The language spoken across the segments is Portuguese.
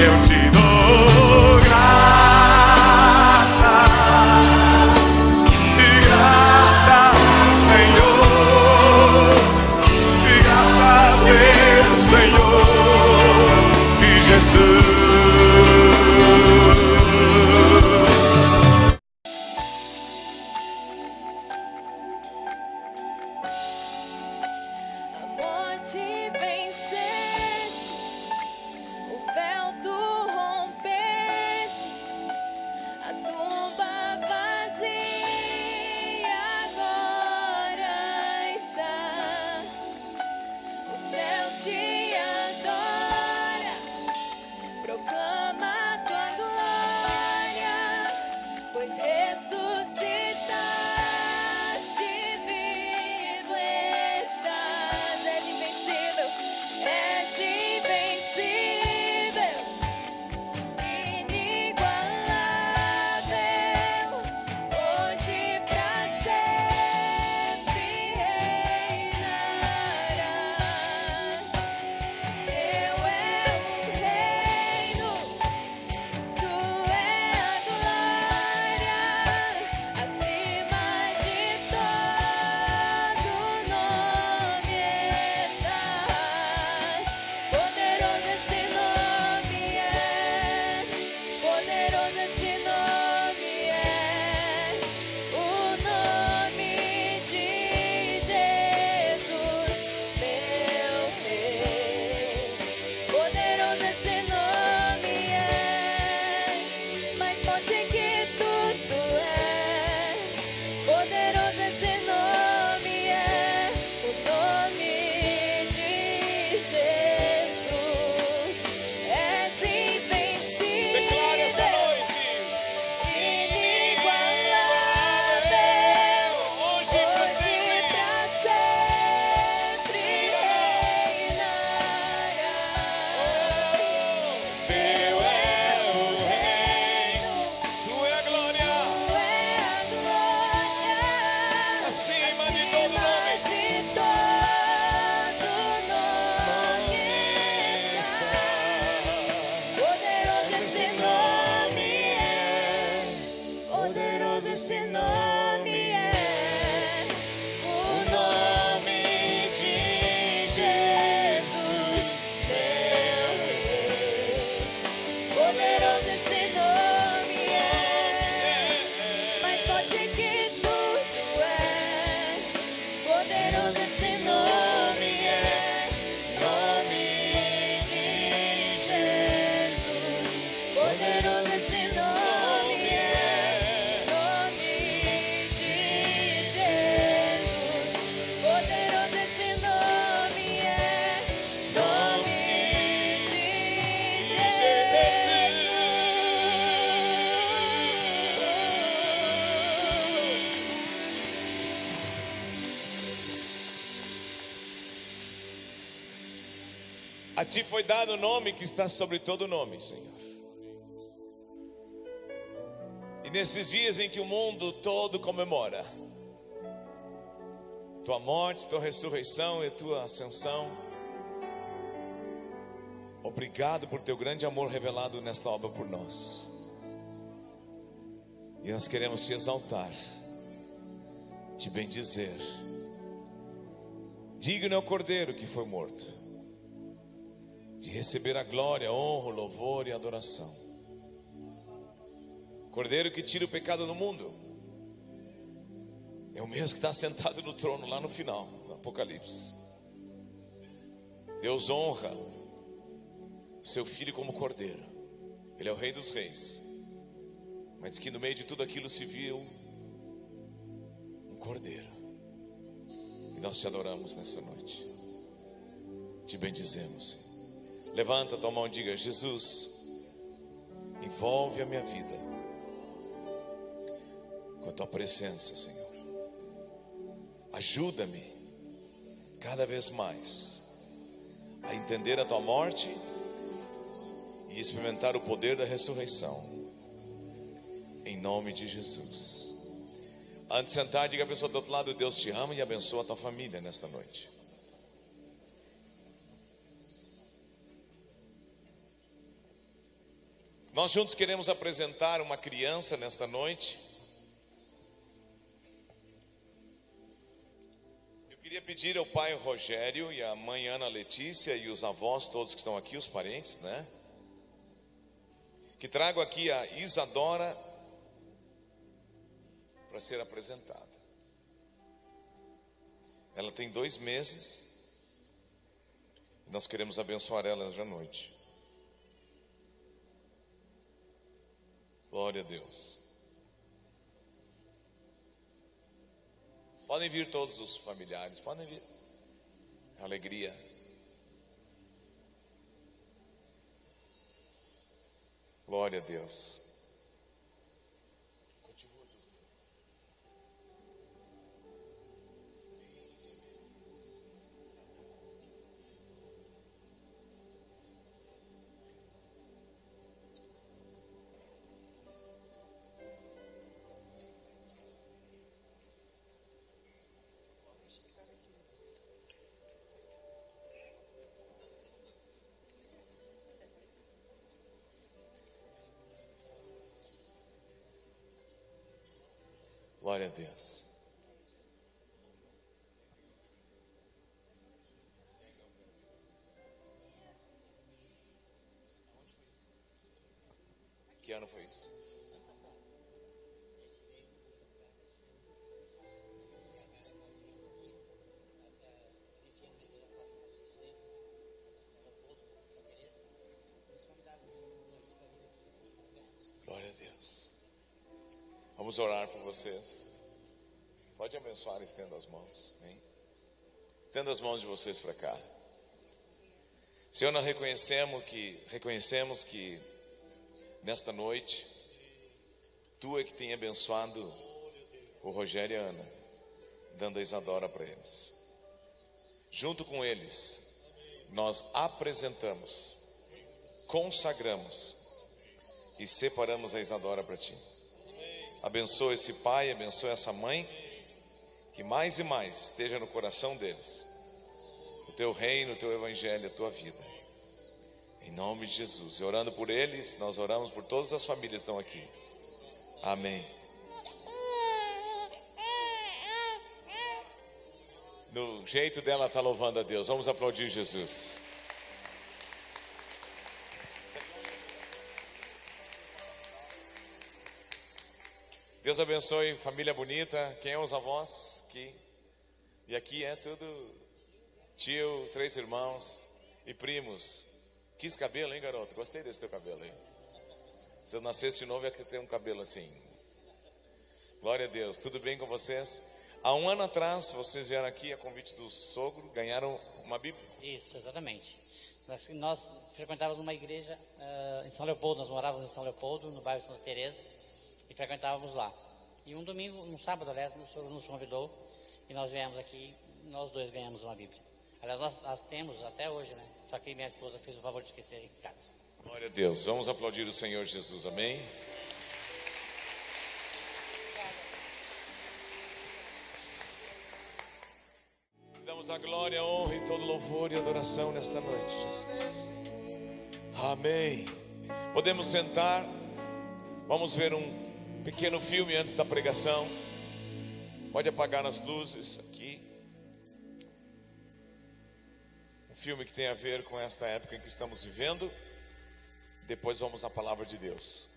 eu te dou graça, Senhor, graças Deus, Senhor e Jesus. A ti foi dado o nome que está sobre todo nome, Senhor. E nesses dias em que o mundo todo comemora tua morte, tua ressurreição e tua ascensão, obrigado por teu grande amor revelado nesta obra por nós. E nós queremos te exaltar, te bendizer. Digno é o Cordeiro que foi morto, de receber a glória, a honra, o louvor e a adoração. Cordeiro que tira o pecado do mundo, é o mesmo que está sentado no trono lá no final, no Apocalipse. Deus honra o seu Filho como Cordeiro. Ele é o Rei dos Reis, mas que no meio de tudo aquilo se viu um Cordeiro. E nós te adoramos nessa noite, te bendizemos, Senhor. Levanta tua mão e diga: Jesus, envolve a minha vida com a tua presença, Senhor. Ajuda-me cada vez mais a entender a tua morte e experimentar o poder da ressurreição, em nome de Jesus. Antes de sentar, diga a pessoa do outro lado: Deus te ama e abençoa a tua família nesta noite. Nós juntos queremos apresentar uma criança nesta noite. Eu queria pedir ao pai Rogério e à mãe Ana Letícia e os avós todos que estão aqui, os parentes, né? Que tragam aqui a Isadora para ser apresentada. Ela tem 2 meses. E nós queremos abençoar ela hoje à noite. Glória a Deus. Podem vir todos os familiares, podem vir. Alegria. Glória a Deus. Glória a Deus. Que ano foi isso? Glória a Deus. Vamos orar por vocês. Pode abençoar, estenda as mãos. Hein? Estenda as mãos de vocês para cá. Senhor, nós reconhecemos que nesta noite Tu é que tem abençoado o Rogério e a Ana, dando a Isadora para eles. Junto com eles, nós apresentamos, consagramos e separamos a Isadora para Ti. Abençoa esse pai, abençoa essa mãe, que mais e mais esteja no coração deles o Teu reino, o Teu evangelho, a Tua vida. Em nome de Jesus. E orando por eles, nós oramos por todas as famílias que estão aqui. Amém. No jeito dela está louvando a Deus. Vamos aplaudir Jesus. Deus abençoe, família bonita. Quem é os avós? Aqui. E aqui é tudo tio, 3 irmãos e primos. Quis cabelo, hein, garoto? Gostei desse teu cabelo aí. Se eu nascesse de novo, ia ter um cabelo assim. Glória a Deus. Tudo bem com vocês? Há um ano atrás, vocês vieram aqui a convite do sogro, ganharam uma Bíblia. Isso, exatamente. Nós frequentávamos uma igreja em São Leopoldo. Nós morávamos em São Leopoldo, no bairro Santa Teresa, e frequentávamos lá. E um domingo, um sábado, aliás, o senhor nos convidou e nós viemos aqui, nós 2 ganhamos uma Bíblia. Aliás, nós temos até hoje, né? Só que minha esposa fez o favor de esquecer em casa. Glória a Deus. Vamos aplaudir o Senhor Jesus. Amém. Damos a glória, a honra e todo louvor e adoração nesta noite, Jesus. Amém. Podemos sentar. Vamos ver um pequeno filme antes da pregação. Pode apagar as luzes aqui. Um filme que tem a ver com esta época em que estamos vivendo. Depois vamos à palavra de Deus.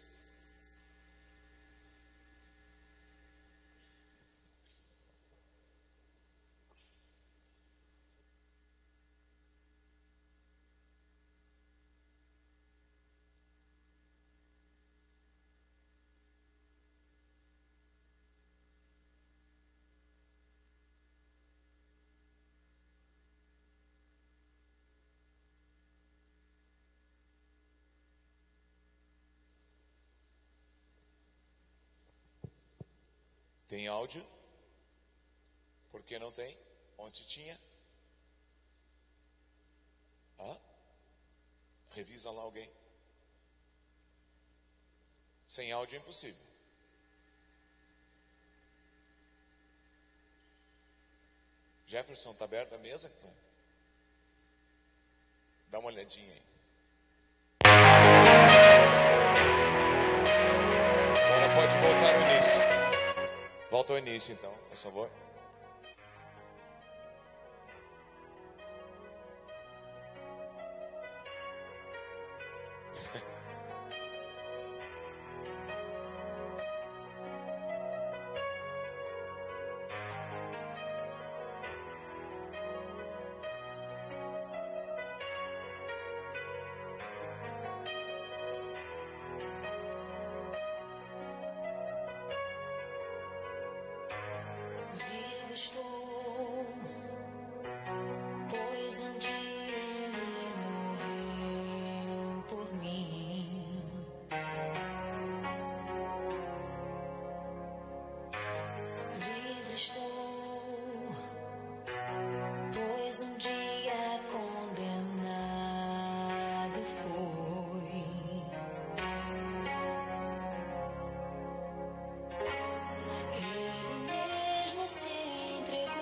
Tem áudio? Por que não tem? Ontem tinha? Revisa lá alguém. Sem áudio é impossível. Jefferson, está aberta a mesa? Dá uma olhadinha aí. início, então, por favor. Vivo estou, pois um dia ele morreu por mim. Livre estou, pois um dia condenado foi. Ele mesmo se entregou.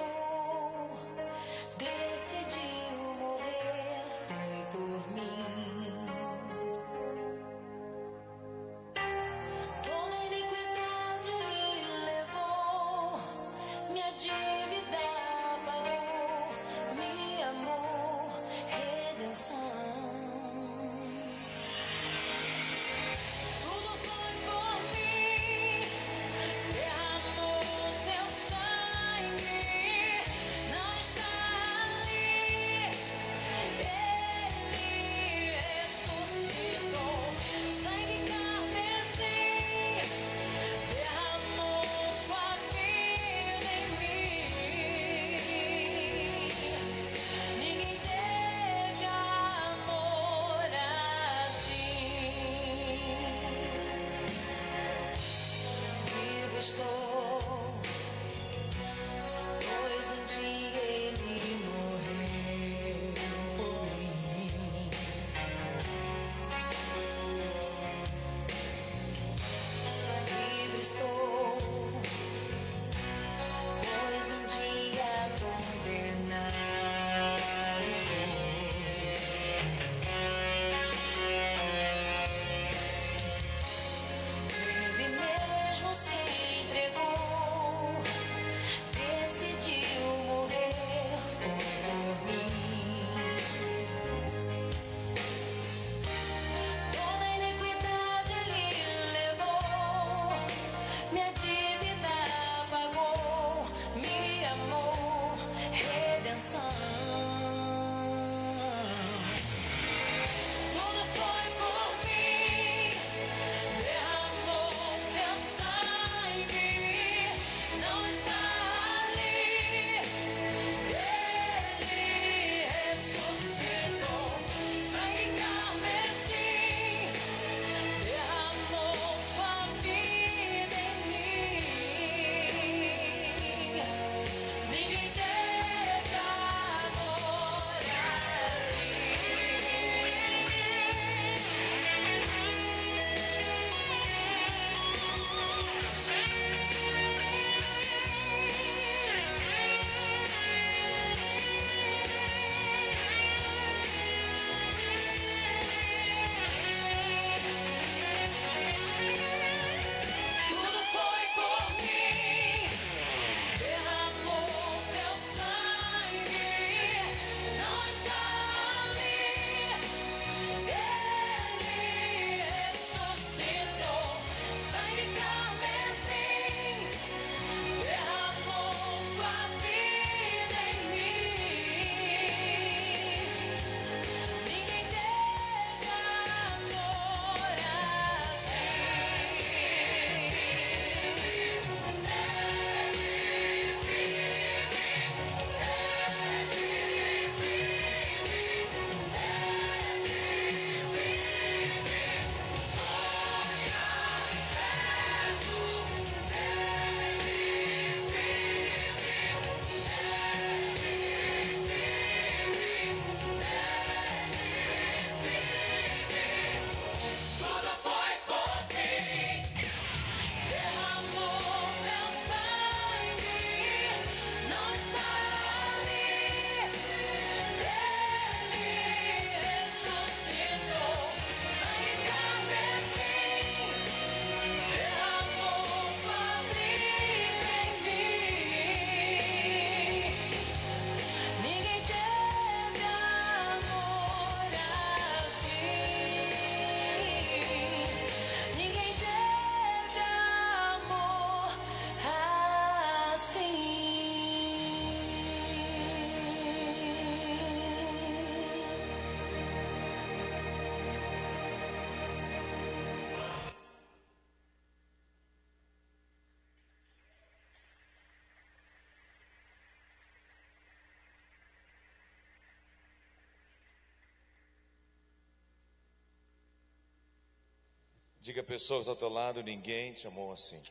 Diga a pessoa que está ao teu lado, ninguém te amou assim.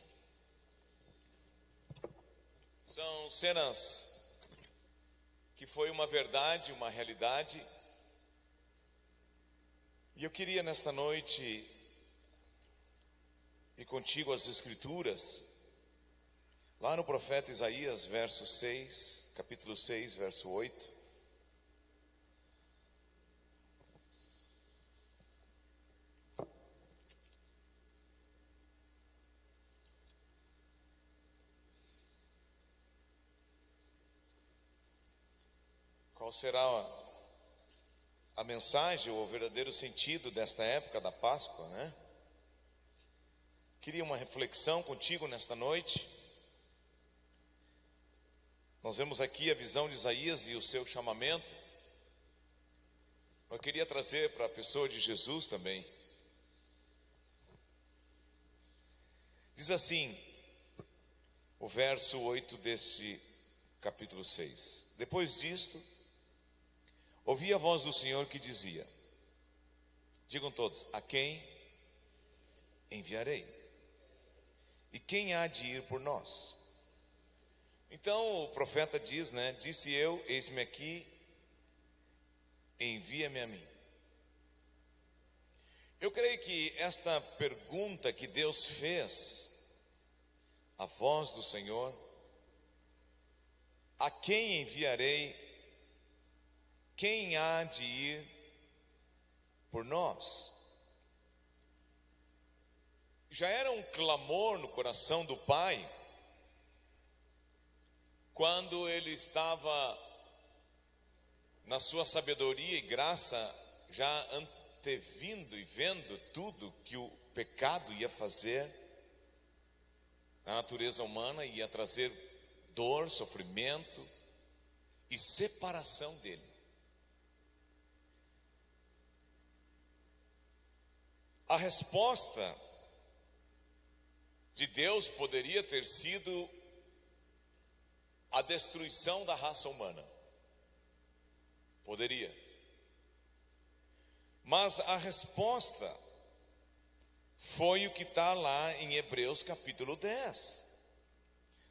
São cenas que foi uma verdade, uma realidade. E eu queria nesta noite ir contigo às Escrituras, lá no profeta Isaías, verso 6, capítulo 6, verso 8. Qual será a mensagem ou o verdadeiro sentido desta época da Páscoa, né? Queria uma reflexão contigo nesta noite. Nós vemos aqui a visão de Isaías e o seu chamamento. Eu queria trazer para a pessoa de Jesus também. Diz assim, o verso 8 deste capítulo 6. Depois disto, ouvi a voz do Senhor que dizia, digam todos, a quem enviarei? E quem há de ir por nós? Então o profeta diz, né? Disse eu, eis-me aqui, envia-me a mim. Eu creio que esta pergunta que Deus fez, a voz do Senhor, a quem enviarei? Quem há de ir por nós? Já era um clamor no coração do Pai, quando ele estava na sua sabedoria e graça, já antevindo e vendo tudo que o pecado ia fazer na natureza humana, ia trazer dor, sofrimento e separação dele. A resposta de Deus poderia ter sido a destruição da raça humana. Poderia. Mas a resposta foi o que está lá em Hebreus capítulo 10,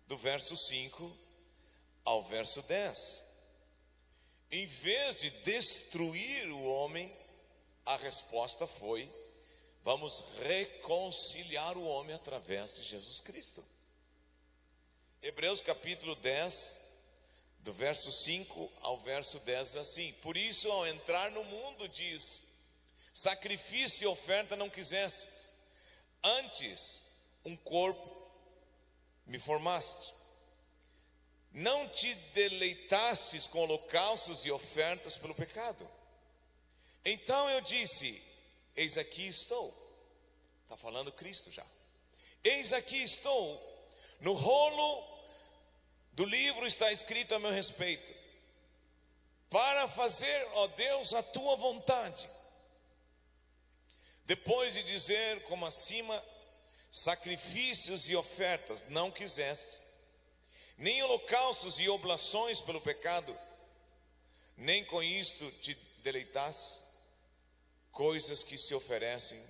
do verso 5 ao verso 10. Em vez de destruir o homem, a resposta foi: vamos reconciliar o homem através de Jesus Cristo. Hebreus capítulo 10, do verso 5 ao verso 10, assim: por isso, ao entrar no mundo, diz: sacrifício e oferta não quisestes, antes um corpo me formaste. Não te deleitastes com holocaustos e ofertas pelo pecado. Então eu disse: eis aqui estou. Está falando Cristo já. Eis aqui estou. No rolo do livro está escrito a meu respeito, para fazer, ó Deus, a tua vontade. Depois de dizer, como acima, sacrifícios e ofertas não quiseste, nem holocaustos e oblações pelo pecado, nem com isto te deleitaste, coisas que se oferecem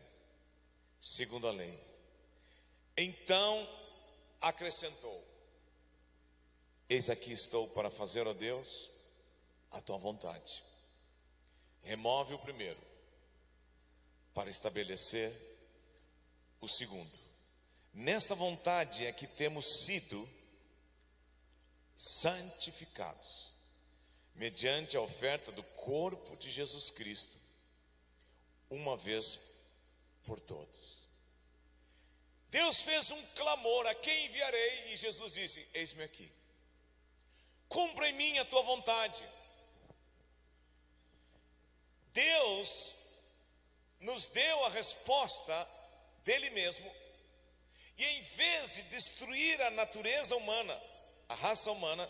segundo a lei. Então acrescentou: eis aqui estou para fazer, ó Deus, a tua vontade. Remove o primeiro, para estabelecer o segundo. Nesta vontade é que temos sido santificados, mediante a oferta do corpo de Jesus Cristo, uma vez por todos. Deus fez um clamor: a quem enviarei? E Jesus disse: eis-me aqui. Cumpra em mim a tua vontade. Deus nos deu a resposta dele mesmo, e em vez de destruir a natureza humana, a raça humana,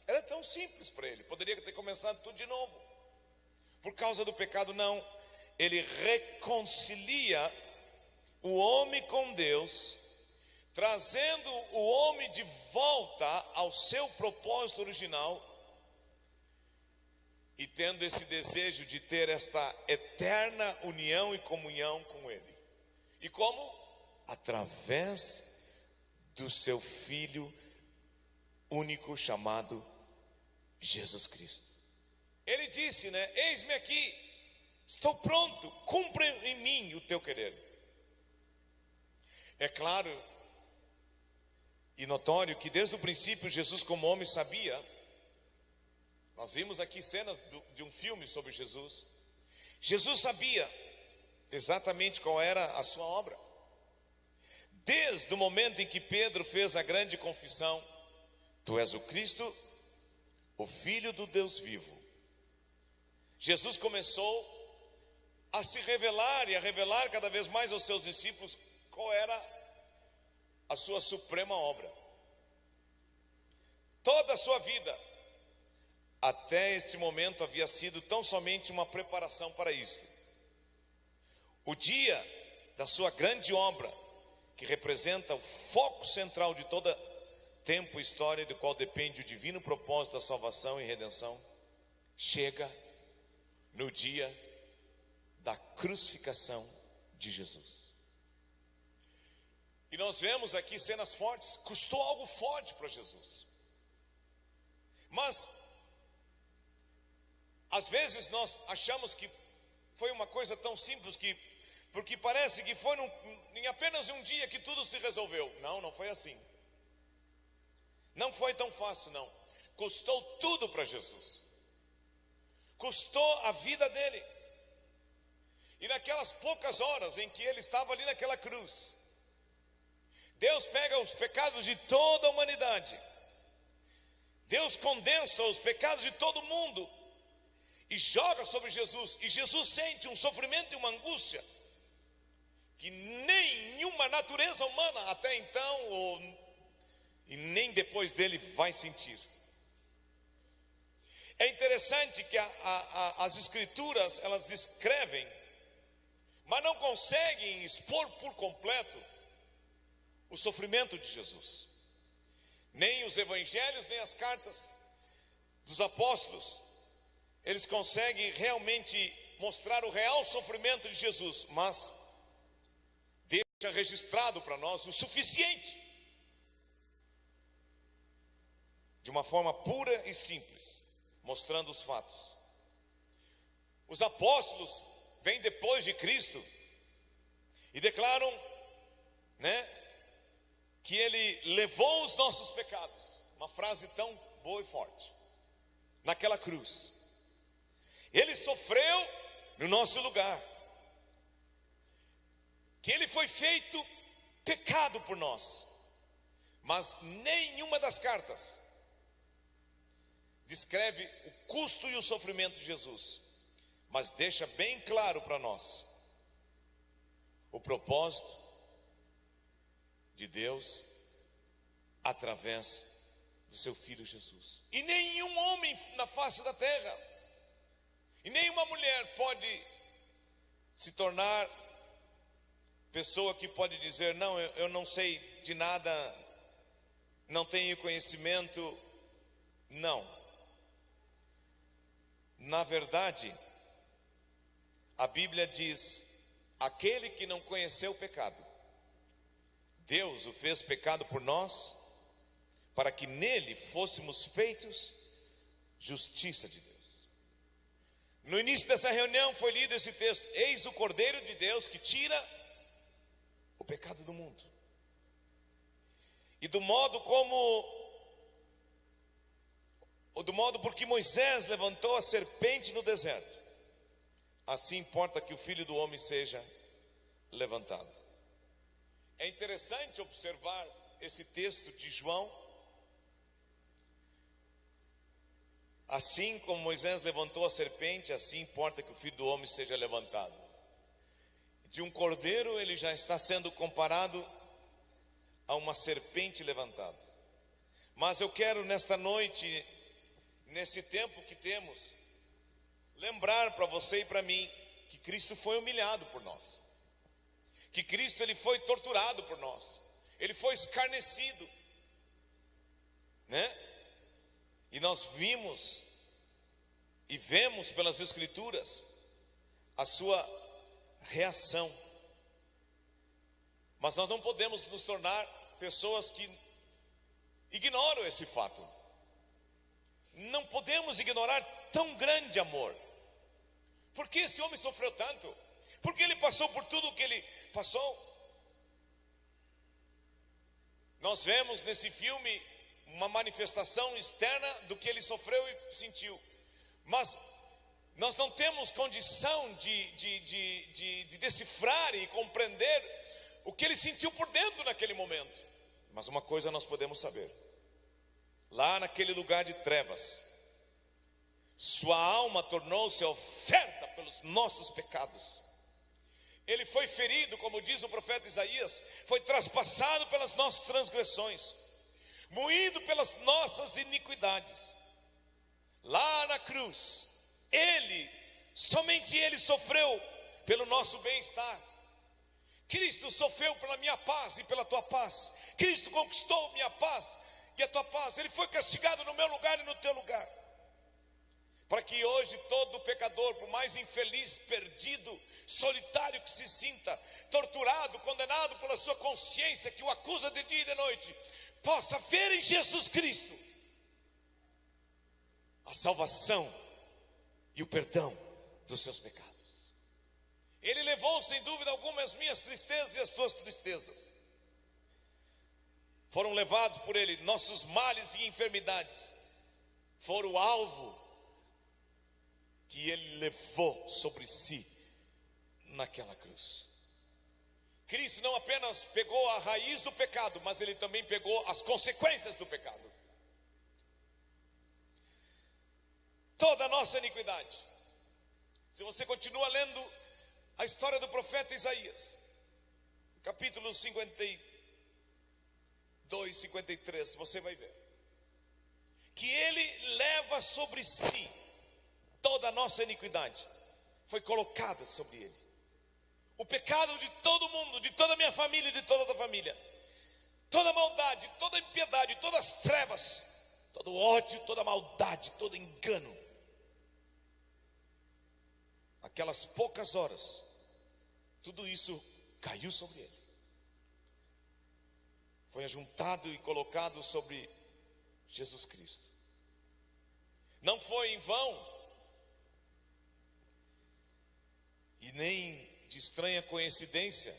era tão simples para ele, poderia ter começado tudo de novo. Por causa do pecado, não. Ele reconcilia o homem com Deus, trazendo o homem de volta ao seu propósito original, e tendo esse desejo de ter esta eterna união e comunhão com Ele. E como? através do seu Filho único chamado Jesus Cristo. Ele disse, né? Eis-me aqui, estou pronto, cumpra em mim o teu querer. É claro e notório que desde o princípio Jesus como homem sabia. Nós vimos aqui cenas de um filme sobre Jesus. Jesus sabia exatamente qual era a sua obra. Desde o momento em que Pedro fez a grande confissão: Tu és o Cristo, o Filho do Deus vivo. Jesus começou a se revelar e a revelar cada vez mais aos seus discípulos qual era a sua suprema obra. Toda a sua vida, até este momento, havia sido tão somente uma preparação para isto. O dia da sua grande obra, que representa o foco central de toda tempo e história, do qual depende o divino propósito da salvação e redenção, chega no dia da crucificação de Jesus. E nós vemos aqui cenas fortes. Custou algo forte para Jesus. Mas às vezes nós achamos que foi uma coisa tão simples, porque parece que foi em apenas um dia que tudo se resolveu. Não, não foi assim. Não foi tão fácil, não. Custou tudo para Jesus. Custou a vida dele. E naquelas poucas horas em que ele estava ali naquela cruz, Deus pega os pecados de toda a humanidade. Deus condensa os pecados de todo mundo e joga sobre Jesus. E Jesus sente um sofrimento e uma angústia que nenhuma natureza humana até então e nem depois dele vai sentir. É interessante que as escrituras, elas descrevem, mas não conseguem expor por completo o sofrimento de Jesus. Nem os evangelhos, nem as cartas dos apóstolos, eles conseguem realmente mostrar o real sofrimento de Jesus, mas deixa registrado para nós o suficiente, de uma forma pura e simples, mostrando os fatos. Os apóstolos vêm depois de Cristo e declaram, que ele levou os nossos pecados. Uma frase tão boa e forte. Naquela cruz. Ele sofreu no nosso lugar. Que ele foi feito pecado por nós. Mas nenhuma das cartas descreve o custo e o sofrimento de Jesus, mas deixa bem claro para nós o propósito de Deus através do seu Filho Jesus. E nenhum homem na face da terra e nenhuma mulher pode se tornar pessoa que pode dizer: não, eu não sei de nada, não tenho conhecimento. Não. Na verdade, a Bíblia diz: aquele que não conheceu o pecado, Deus o fez pecado por nós, para que nele fôssemos feitos justiça de Deus. No início dessa reunião foi lido esse texto: eis o Cordeiro de Deus que tira o pecado do mundo. E do modo porque Moisés levantou a serpente no deserto, assim importa que o Filho do Homem seja levantado. É interessante observar esse texto de João. Assim como Moisés levantou a serpente, assim importa que o Filho do Homem seja levantado. De um cordeiro ele já está sendo comparado a uma serpente levantada. Mas eu quero nesta noite, nesse tempo que temos, lembrar para você e para mim que Cristo foi humilhado por nós, que Cristo ele foi torturado por nós, ele foi escarnecido, E nós vimos e vemos pelas Escrituras a sua reação. Mas nós não podemos nos tornar pessoas que ignoram esse fato. Não podemos ignorar tão grande amor. Por que esse homem sofreu tanto? Por que ele passou por tudo o que ele passou? Nós vemos nesse filme uma manifestação externa do que ele sofreu e sentiu. Mas nós não temos condição de decifrar e compreender o que ele sentiu por dentro naquele momento. Mas uma coisa nós podemos saber: lá naquele lugar de trevas, sua alma tornou-se oferta pelos nossos pecados. Ele foi ferido, como diz o profeta Isaías, foi traspassado pelas nossas transgressões, moído pelas nossas iniquidades. Lá na cruz, somente Ele sofreu pelo nosso bem-estar. Cristo sofreu pela minha paz e pela tua paz. Cristo conquistou minha paz e a tua paz. Ele foi castigado no meu lugar e no teu lugar, para que hoje todo pecador, por mais infeliz, perdido, solitário que se sinta, torturado, condenado pela sua consciência que o acusa de dia e de noite, possa ver em Jesus Cristo a salvação e o perdão dos seus pecados. Ele levou sem dúvida alguma as minhas tristezas e as tuas tristezas. Foram levados por Ele, nossos males e enfermidades foram o alvo que Ele levou sobre si naquela cruz. Cristo não apenas pegou a raiz do pecado, mas Ele também pegou as consequências do pecado. Toda a nossa iniquidade. Se você continua lendo a história do profeta Isaías, capítulo 52, 53, você vai ver que Ele leva sobre si toda a nossa iniquidade. Foi colocada sobre Ele o pecado de todo mundo, de toda a minha família e de toda a tua família, toda a maldade, toda a impiedade, todas as trevas, todo o ódio, toda a maldade, todo engano. Aquelas poucas horas, tudo isso caiu sobre Ele, foi ajuntado e colocado sobre Jesus Cristo. Não foi em vão, e nem de estranha coincidência,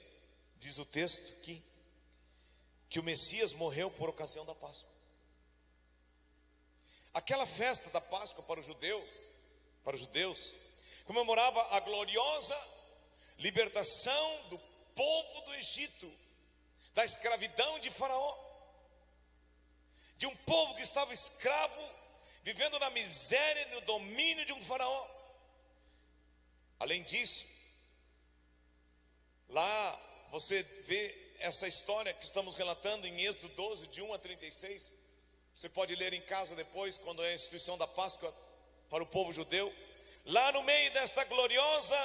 diz o texto que o Messias morreu por ocasião da Páscoa. Aquela festa da Páscoa para os judeus, comemorava a gloriosa libertação do povo do Egito, da escravidão de Faraó, de um povo que estava escravo, vivendo na miséria e no domínio de um Faraó. Além disso, lá você vê essa história que estamos relatando em Êxodo 12, de 1 a 36. Você pode ler em casa depois, quando é a instituição da Páscoa para o povo judeu. Lá no meio desta gloriosa,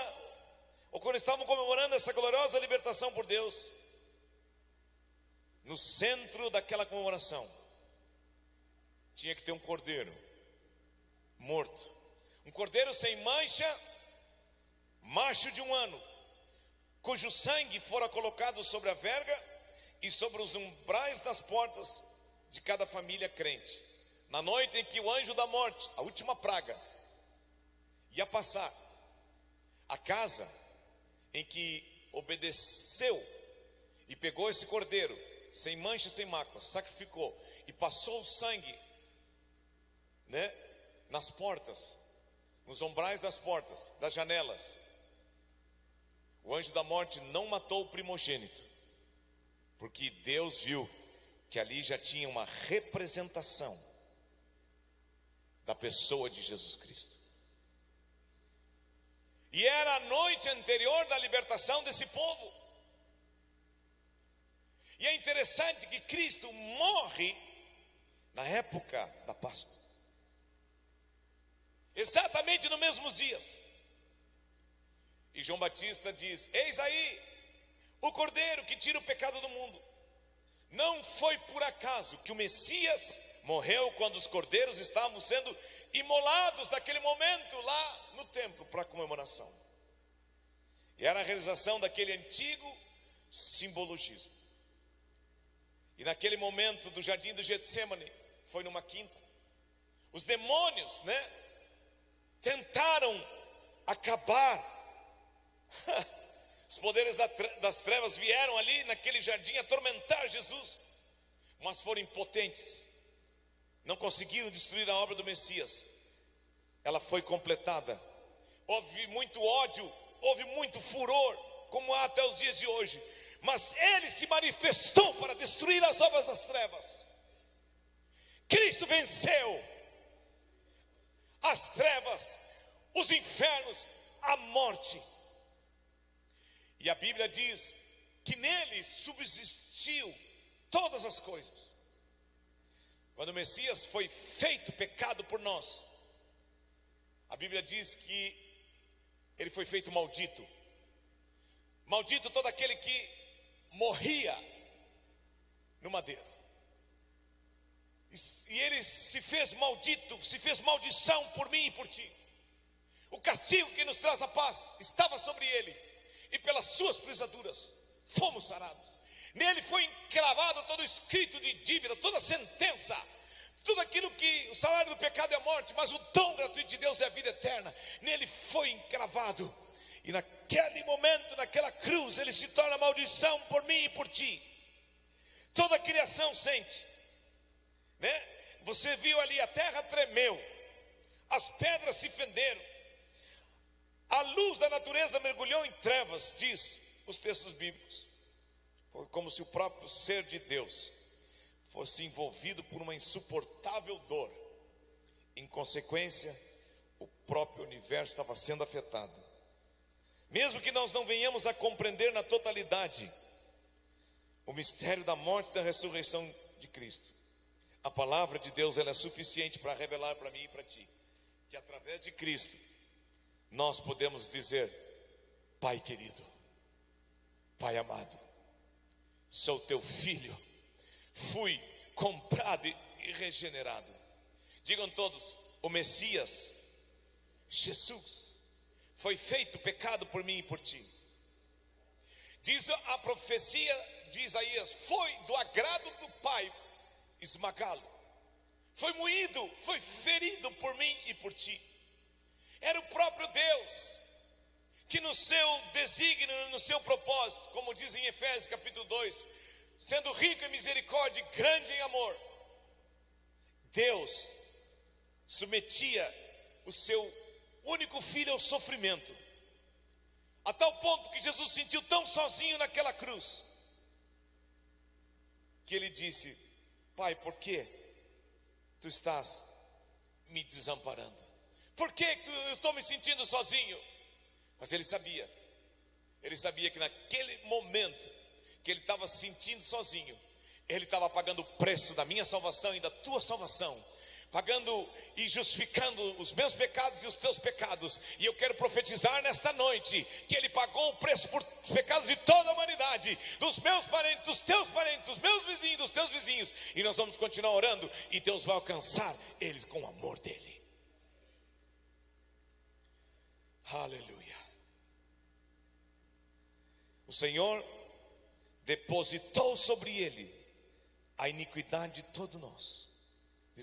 ou quando estavam comemorando essa gloriosa libertação por Deus, no centro daquela comemoração, tinha que ter um cordeiro morto, um cordeiro sem mancha, macho de 1 ano, cujo sangue fora colocado sobre a verga e sobre os umbrais das portas de cada família crente, na noite em que o anjo da morte, a última praga, ia passar. A casa em que obedeceu e pegou esse cordeiro, sem mancha, sem mácula, sacrificou e passou o sangue, nas portas, nos umbrais das portas, das janelas. O anjo da morte não matou o primogênito, porque Deus viu que ali já tinha uma representação da pessoa de Jesus Cristo. E era a noite anterior da libertação desse povo. E é interessante que Cristo morre na época da Páscoa, exatamente nos mesmos dias. E João Batista diz: eis aí o cordeiro que tira o pecado do mundo. Não foi por acaso que o Messias morreu quando os cordeiros estavam sendo imolados naquele momento lá no templo para a comemoração. E era a realização daquele antigo simbologismo. E naquele momento do jardim do Getsêmani, foi numa quinta, os demônios, tentaram acabar. Os poderes das trevas vieram ali naquele jardim atormentar Jesus, mas foram impotentes, não conseguiram destruir a obra do Messias. Ela foi completada. Houve muito ódio, houve muito furor, como há até os dias de hoje, mas ele se manifestou para destruir as obras das trevas. Cristo venceu as trevas, os infernos, a morte. E a Bíblia diz que nele subsistiu todas as coisas. Quando o Messias foi feito pecado por nós, a Bíblia diz que ele foi feito maldito. Maldito todo aquele que morria no madeiro. E ele se fez maldito, se fez maldição por mim e por ti. O castigo que nos traz a paz estava sobre ele, e pelas suas pisaduras fomos sarados. Nele foi encravado todo o escrito de dívida, toda a sentença, tudo aquilo que o salário do pecado é a morte, mas o dom gratuito de Deus é a vida eterna. Nele foi encravado, e naquele momento, naquela cruz, ele se torna maldição por mim e por ti. Toda a criação sente, Você viu ali, a terra tremeu, as pedras se fenderam, a luz da natureza mergulhou em trevas, diz os textos bíblicos. Foi como se o próprio ser de Deus fosse envolvido por uma insuportável dor. Em consequência, o próprio universo estava sendo afetado. Mesmo que nós não venhamos a compreender na totalidade o mistério da morte e da ressurreição de Cristo, a palavra de Deus, ela é suficiente para revelar para mim e para ti que através de Cristo nós podemos dizer: Pai querido, Pai amado, sou teu filho, fui comprado e regenerado. Digam todos: o Messias, Jesus, foi feito pecado por mim e por ti. Diz a profecia de Isaías: foi do agrado do Pai esmagá-lo, foi moído, foi ferido por mim e por ti. Era o próprio Deus que no seu desígnio, no seu propósito, como diz em Efésios capítulo 2, sendo rico em misericórdia e grande em amor, Deus submetia o seu único filho ao sofrimento, a tal ponto que Jesus se sentiu tão sozinho naquela cruz, que ele disse: Pai, por que tu estás me desamparando? Por que eu estou me sentindo sozinho? Mas ele sabia que naquele momento que ele estava se sentindo sozinho, ele estava pagando o preço da minha salvação e da tua salvação, pagando e justificando os meus pecados e os teus pecados. E eu quero profetizar nesta noite que ele pagou o preço por pecados de toda a humanidade, dos meus parentes, dos teus parentes, dos meus vizinhos, dos teus vizinhos. E nós vamos continuar orando, e Deus vai alcançar eles com o amor dele. Aleluia. O Senhor depositou sobre ele a iniquidade de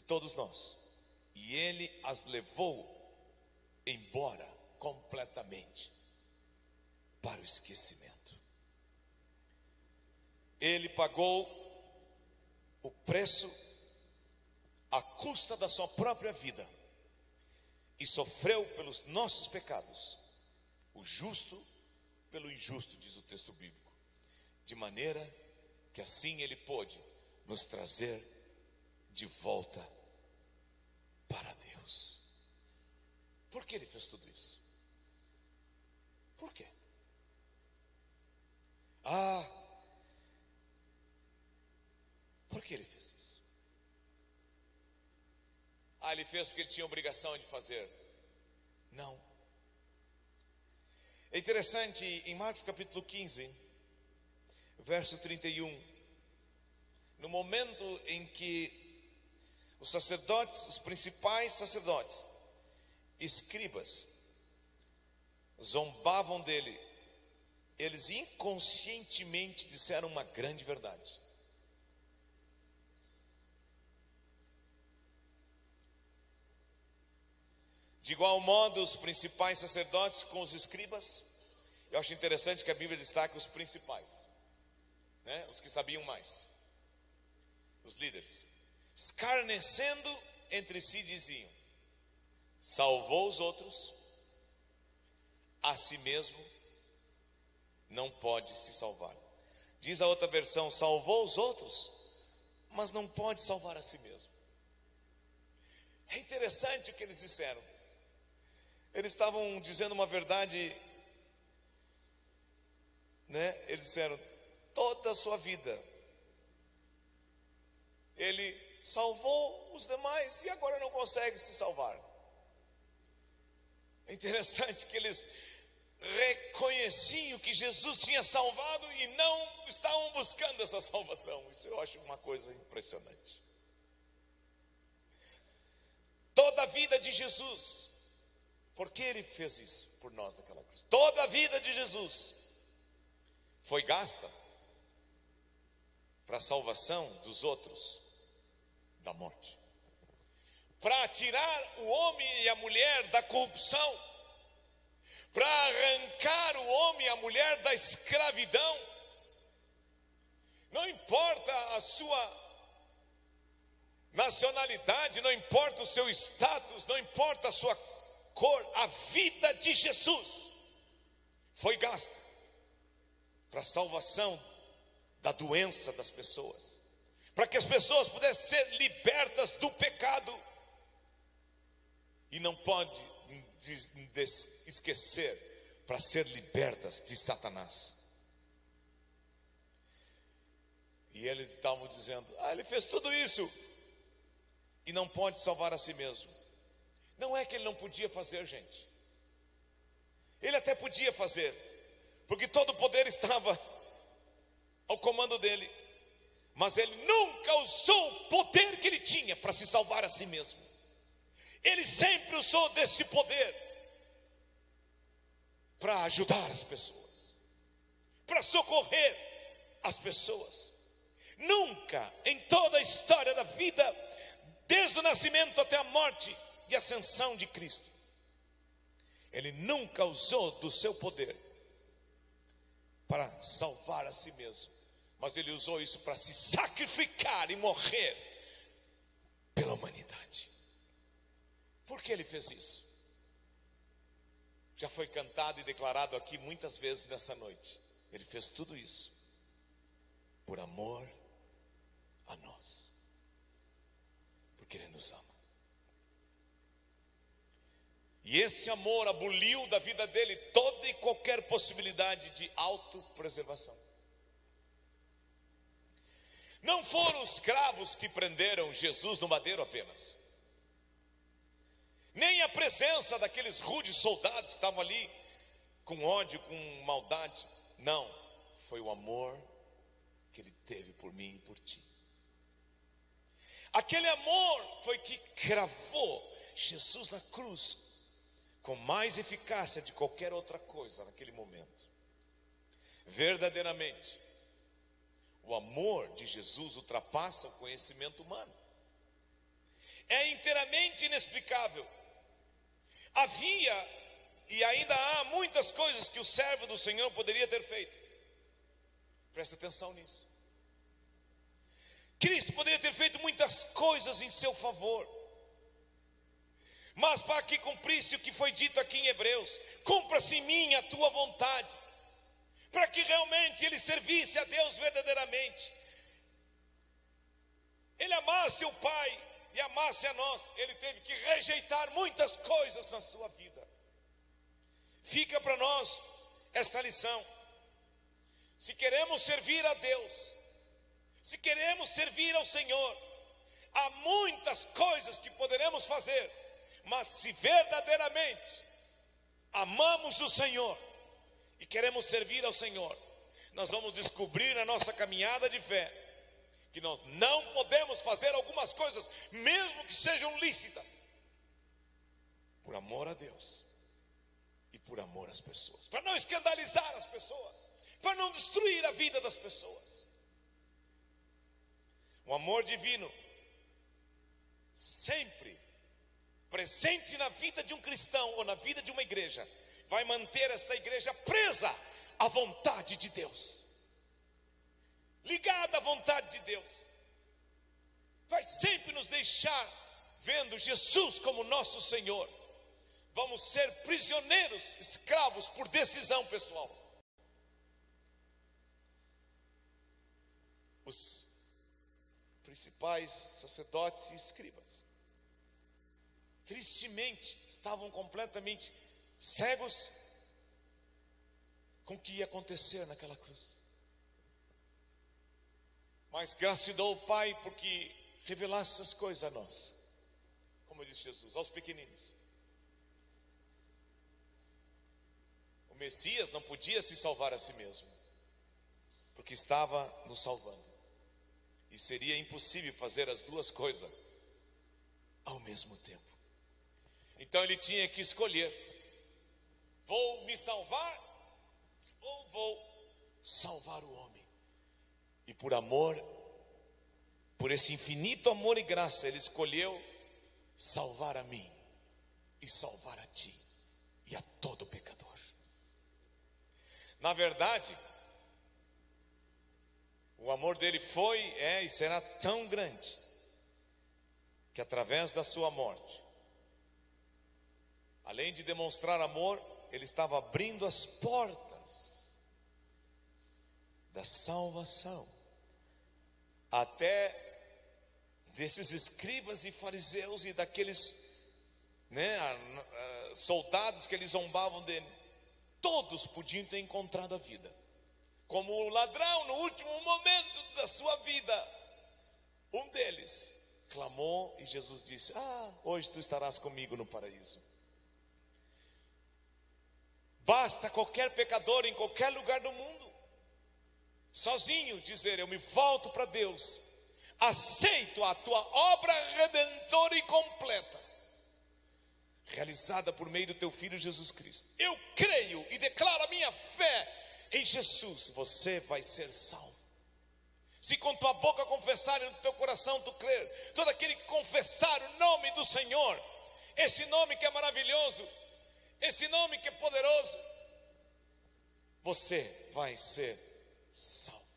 todos nós, e ele as levou embora completamente para o esquecimento. Ele pagou o preço à custa da sua própria vida e sofreu pelos nossos pecados, o justo pelo injusto, diz o texto bíblico, de maneira que assim ele pôde nos trazer de volta para Deus. Por que ele fez tudo isso? Por quê? Por que ele fez isso? Ele fez porque ele tinha obrigação de fazer? Não. É interessante, em Marcos capítulo 15, verso 31, no momento em que os sacerdotes, os principais sacerdotes, escribas, zombavam dele, eles inconscientemente disseram uma grande verdade. De igual modo, os principais sacerdotes com os escribas, eu acho interessante que a Bíblia destaca os principais, né? Os que sabiam mais, os líderes, escarnecendo entre si diziam: salvou os outros, a si mesmo não pode se salvar. Diz a outra versão: salvou os outros, mas não pode salvar a si mesmo. É interessante o que eles disseram. Eles estavam dizendo uma verdade, né? Eles disseram: toda a sua vida ele salvou os demais e agora não consegue se salvar. É interessante que eles reconheciam que Jesus tinha salvado e não estavam buscando essa salvação. Isso eu acho uma coisa impressionante. Toda a vida de Jesus, por que ele fez isso por nós naquela cruz? Toda a vida de Jesus foi gasta para a salvação dos outros da morte, para tirar o homem e a mulher da corrupção, para arrancar o homem e a mulher da escravidão. Não importa a sua nacionalidade, não importa o seu status, não importa a sua cor, a vida de Jesus foi gasta para a salvação da doença das pessoas, para que as pessoas pudessem ser libertas do pecado. E não pode esquecer, para ser libertas de Satanás. E eles estavam dizendo: ele fez tudo isso e não pode salvar a si mesmo. Não é que ele não podia fazer, gente. Ele até podia fazer, porque todo o poder estava ao comando dele. Mas ele nunca usou o poder que ele tinha para se salvar a si mesmo. Ele sempre usou desse poder para ajudar as pessoas, para socorrer as pessoas. Nunca em toda a história da vida, desde o nascimento até a morte e ascensão de Cristo, ele nunca usou do seu poder para salvar a si mesmo, mas ele usou isso para se sacrificar e morrer pela humanidade. Por que ele fez isso? Já foi cantado e declarado aqui muitas vezes nessa noite. Ele fez tudo isso por amor a nós, porque ele nos ama. E esse amor aboliu da vida dele toda e qualquer possibilidade de autopreservação. Não foram os escravos que prenderam Jesus no madeiro apenas, nem a presença daqueles rudes soldados que estavam ali com ódio, com maldade. Não, foi o amor que ele teve por mim e por ti. Aquele amor foi que cravou Jesus na cruz com mais eficácia de qualquer outra coisa naquele momento. Verdadeiramente, o amor de Jesus ultrapassa o conhecimento humano. É inteiramente inexplicável. Havia e ainda há muitas coisas que o servo do Senhor poderia ter feito. Presta atenção nisso. Cristo poderia ter feito muitas coisas em seu favor, mas para que cumprisse o que foi dito aqui em Hebreus: cumpra-se em mim a tua vontade, para que realmente ele servisse a Deus verdadeiramente, ele amasse o Pai e amasse a nós. Ele teve que rejeitar muitas coisas na sua vida. Fica para nós esta lição: se queremos servir a Deus, se queremos servir ao Senhor, há muitas coisas que poderemos fazer, mas se verdadeiramente amamos o Senhor e queremos servir ao Senhor, nós vamos descobrir na nossa caminhada de fé que nós não podemos fazer algumas coisas, mesmo que sejam lícitas, por amor a Deus e por amor às pessoas, para não escandalizar as pessoas, para não destruir a vida das pessoas. O amor divino, sempre presente na vida de um cristão ou na vida de uma igreja, vai manter esta igreja presa à vontade de Deus, ligada à vontade de Deus. Vai sempre nos deixar vendo Jesus como nosso Senhor. Vamos ser prisioneiros, escravos por decisão pessoal. Os principais sacerdotes e escribas, tristemente, estavam completamente cegos com o que ia acontecer naquela cruz. Mas graças te dou, Pai, porque revelasse essas coisas a nós, como disse Jesus, aos pequeninos. O Messias não podia se salvar a si mesmo, porque estava nos salvando, e seria impossível fazer as duas coisas ao mesmo tempo. Então ele tinha que escolher: vou me salvar ou vou salvar o homem? E por amor, por esse infinito amor e graça, ele escolheu salvar a mim e salvar a ti e a todo pecador. Na verdade, o amor dele foi, e será tão grande, que através da sua morte, além de demonstrar amor, ele estava abrindo as portas da salvação, até desses escribas e fariseus e daqueles soldados que eles zombavam dele. Todos podiam ter encontrado a vida. Como o ladrão, no último momento da sua vida, um deles clamou e Jesus disse: hoje tu estarás comigo no paraíso. Basta qualquer pecador em qualquer lugar do mundo, sozinho, dizer: eu me volto para Deus, aceito a tua obra redentora e completa, realizada por meio do teu Filho Jesus Cristo. Eu creio e declaro a minha fé em Jesus. Você vai ser salvo. Se com tua boca confessar e no teu coração tu crer, todo aquele que confessar o nome do Senhor, esse nome que é maravilhoso, esse nome que é poderoso, você vai ser salvo.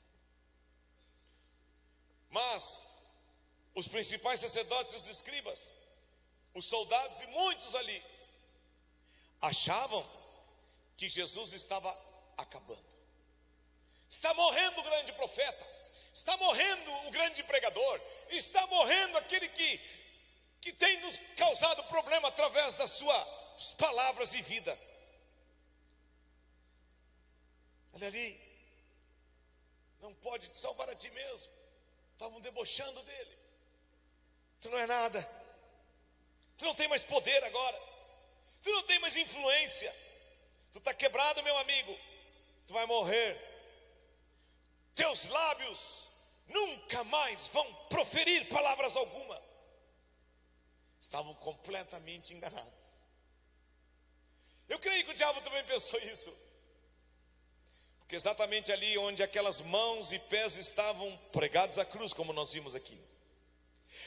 Mas os principais sacerdotes e os escribas, os soldados e muitos ali, achavam que Jesus estava acabando. Está morrendo o grande profeta, está morrendo o grande pregador, está morrendo aquele que tem nos causado problema através das suas palavras e vida. Olha ali, não pode te salvar a ti mesmo. Estavam debochando dele. Tu não é nada, tu não tem mais poder agora, tu não tem mais influência, tu está quebrado, meu amigo, tu vai morrer, teus lábios nunca mais vão proferir palavras alguma. Estavam completamente enganados. Eu creio que o diabo também pensou isso, porque exatamente ali onde aquelas mãos e pés estavam pregados à cruz, como nós vimos aqui,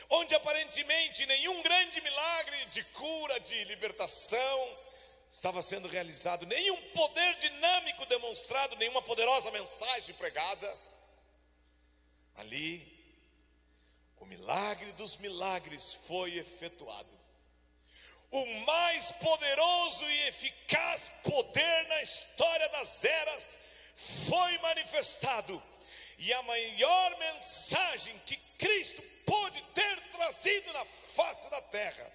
onde aparentemente nenhum grande milagre de cura, de libertação estava sendo realizado, nenhum poder dinâmico demonstrado, nenhuma poderosa mensagem pregada, ali o milagre dos milagres foi efetuado. O mais poderoso e eficaz poder na história das eras foi manifestado, e a maior mensagem que Cristo pôde ter trazido na face da terra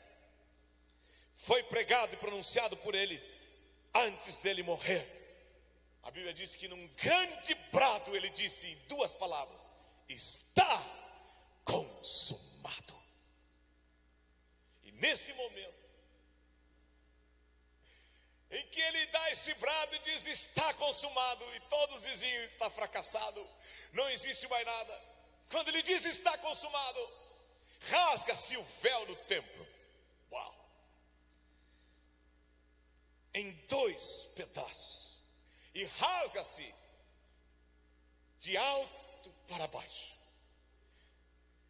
foi pregado e pronunciado por ele antes dele morrer. A Bíblia diz que num grande brado ele disse em duas palavras: está consumado. E nesse momento em que ele dá esse brado e diz está consumado, e todos diziam está fracassado, não existe mais nada. Quando ele diz está consumado, rasga-se o véu do templo. Uau! em 2 pedaços e rasga-se de alto para baixo.